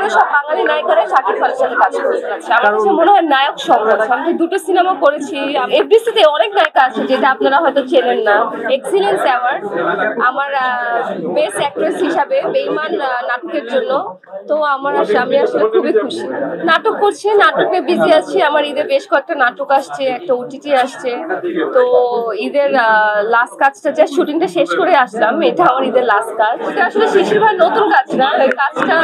মনে হয় সব বাঙালি নায়িকারাই শাকিব খানের সাথে কাজ করতে যাচ্ছে। আমার কাছে মনে হয় নায়ক সংকট। আমি দুটো সিনেমা করেছি, এফডিসিতে অনেক নায়িকা আছে যেটা আপনারা হয়তো চেনেন না। এক্সিলেন্স অ্যাওয়ার্ড আমার বেস্ট অ্যাক্ট্রেস হিসাবে বেঈমান নাটকের জন্য। তো আমি আসলে খুবই খুশি। নাটক করছি, নাটকে বিজি আছি। আমার ঈদে বেশ কয়েকটা নাটক আসছে, একটা ওটিটি আসছে। তো ঈদের লাস্ট কাজটা যে শুটিংটা শেষ করে আসলাম, এটা আমার ঈদের লাস্ট কাজ। এটা আসলে শিশির ভাইয়ের নতুন কাজ না, কাজটা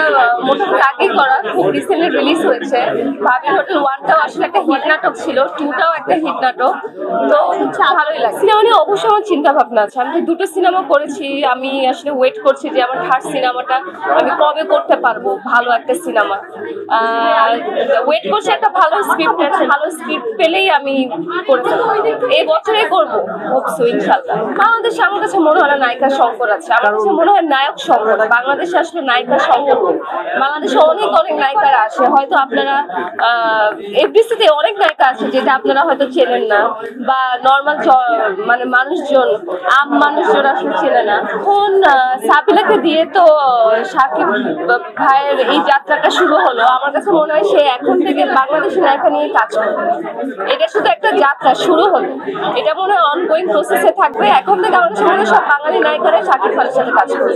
মোটামুটি আগেই করা, খুব রিসেন্টলি রিলিজ হয়েছে। ভাবির হোটেল 1টাও আসলে একটা হিট নাটক ছিল, 2টাও একটা হিট নাটক। তো ভালোই লাগে। সিনেমা নিয়ে অবশ্যই আমার চিন্তা ভাবনা আছে। আমি দুটো সিনেমা করেছি, আমি আসলে ওয়েট করছি যে আমার থার্ড সিনেমাটা আমি কবে করতে পারবো, ভালো একটা সিনেমা। ওয়েট করছি একটা ভালো স্ক্রিপ্ট পেলেই আমি করে ফেলবো। এই বছরে করবো হোপসো ইনশাল্লাহ। বাংলাদেশে আমার কাছে মনে হয় না নায়িকা সংকট আছে, আমার কাছে মনে হয় নায়ক সংকট। বাংলাদেশে আসলে নায়িকা সংকট। বাংলাদেশে অনেক নায়িকারা আছে, হয়তো আপনারা এফডিসিতে অনেক নায়িকা আছে যেটা আপনারা হয়তো চেনেন না, বা নর্মাল মানে মানুষজন আসলে চেনে না। এখন সাবিলাকে দিয়ে তো শাকিব ভাইয়ের এই যাত্রাটা শুরু হলো। আমার কাছে মনে হয় সে এখন থেকে বাংলাদেশের নায়িকা নিয়ে কাজ করবে। এটা শুধু একটা যাত্রা শুরু হলো, এটা মনে হয় অনগোয়িং প্রসেসে থাকবে। এখন থেকে আমার কাছে মনে হয় সব বাঙালি নায়িকারাই শাকিব খানের সাথে কাজ করবে।